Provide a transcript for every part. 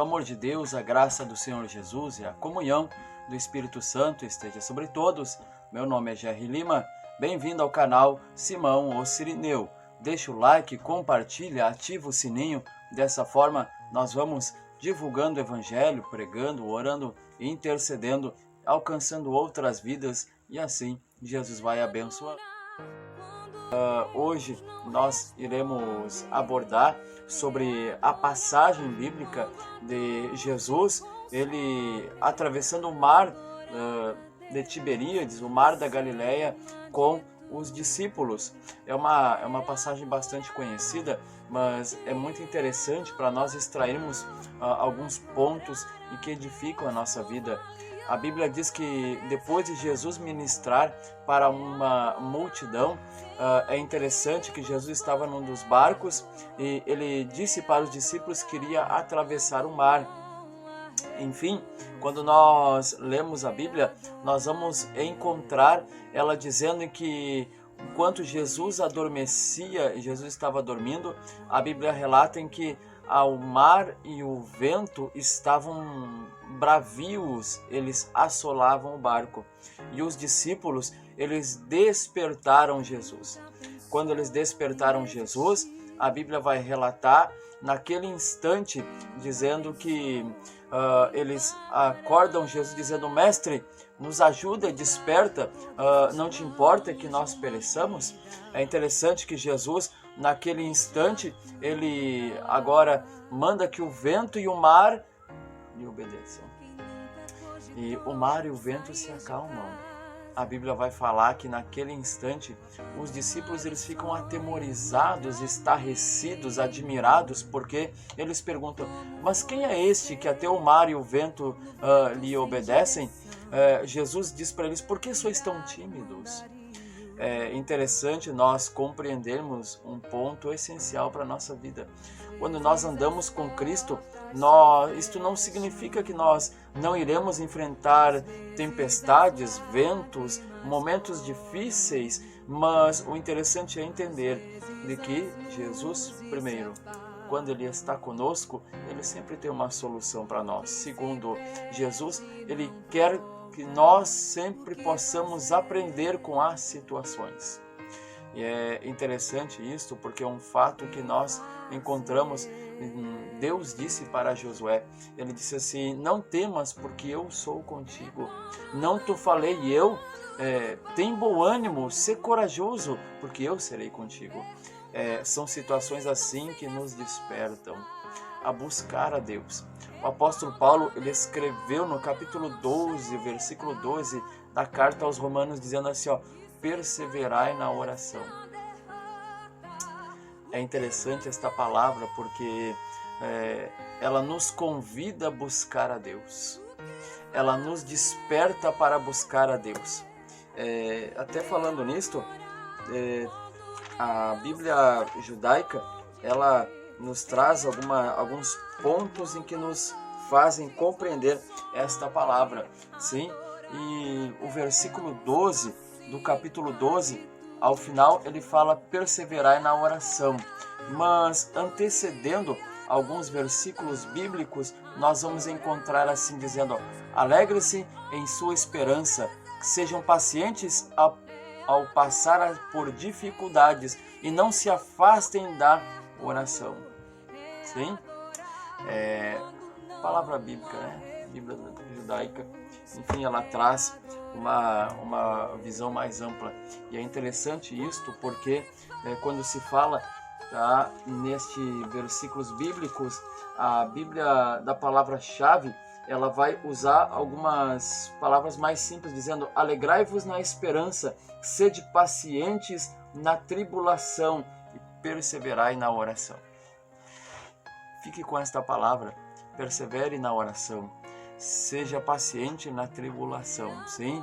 o amor de Deus, a graça do Senhor Jesus e a comunhão do Espírito Santo esteja sobre todos. Meu nome é Jerry Lima, bem-vindo ao canal Simão o Cirineu. Deixa o like, compartilha, ativa o sininho, dessa forma nós vamos divulgando o Evangelho, pregando, orando, intercedendo, alcançando outras vidas e assim Jesus vai abençoar. Hoje nós iremos abordar sobre a passagem bíblica de Jesus, ele atravessando o mar de Tiberíades, o mar da Galileia, com os discípulos. É uma passagem bastante conhecida, mas é muito interessante para nós extrairmos alguns pontos e que edificam a nossa vida. A Bíblia diz que depois de Jesus ministrar para uma multidão, é interessante que Jesus estava num dos barcos e ele disse para os discípulos que iria atravessar o mar. Enfim, quando nós lemos a Bíblia, nós vamos encontrar ela dizendo que enquanto Jesus adormecia, Jesus estava dormindo, a Bíblia relata em que o mar e o vento estavam bravios, eles assolavam o barco. E os discípulos, eles despertaram Jesus. Quando eles despertaram Jesus, a Bíblia vai relatar naquele instante, dizendo que eles acordam Jesus dizendo: Mestre, nos ajuda, desperta, não te importa que nós pereçamos? É interessante que Jesus, naquele instante, ele agora manda que o vento e o mar lhe obedeçam. E o mar e o vento se acalmam. A Bíblia vai falar que naquele instante os discípulos eles ficam atemorizados, estarrecidos, admirados, porque eles perguntam: mas quem é este que até o mar e o vento lhe obedecem? Jesus diz para eles: por que sois tão tímidos? É interessante nós compreendermos um ponto essencial para a nossa vida. Quando nós andamos com Cristo, isto não significa que nós não iremos enfrentar tempestades, ventos, momentos difíceis, mas o interessante é entender de que Jesus, primeiro, quando Ele está conosco, Ele sempre tem uma solução para nós. Segundo, Jesus, Ele quer que nós sempre possamos aprender com as situações. E é interessante isso porque é um fato que nós encontramos. Deus disse para Josué, ele disse assim: não temas, porque eu sou contigo. Não te falei eu, tem bom ânimo, sê corajoso, porque eu serei contigo. São situações assim que nos despertam a buscar a Deus. O apóstolo Paulo, ele escreveu no capítulo 12, versículo 12 da carta aos Romanos, dizendo assim, perseverai na oração. É interessante esta palavra porque ela nos convida a buscar a Deus. Ela nos desperta para buscar a Deus. Até falando nisto, a Bíblia judaica, ela nos traz alguns pontos em que nos fazem compreender esta palavra. Sim? E o versículo 12 do capítulo 12, ao final ele fala perseverai na oração. Mas antecedendo alguns versículos bíblicos, nós vamos encontrar assim dizendo: alegre-se em sua esperança, sejam pacientes ao passar por dificuldades e não se afastem da oração. Sim? Palavra bíblica, né? Bíblia judaica, enfim, ela traz uma visão mais ampla. E é interessante isto porque quando se fala nestes versículos bíblicos, a Bíblia da palavra-chave, ela vai usar algumas palavras mais simples, dizendo: alegrai-vos na esperança, sede pacientes na tribulação e perseverai na oração. Fique com esta palavra, persevere na oração, seja paciente na tribulação, sim?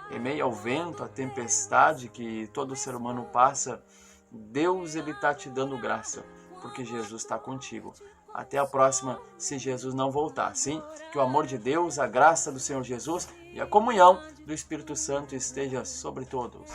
Em meio ao vento, à tempestade que todo ser humano passa, Deus ele está te dando graça, porque Jesus está contigo. Até a próxima, se Jesus não voltar, sim? Que o amor de Deus, a graça do Senhor Jesus e a comunhão do Espírito Santo esteja sobre todos.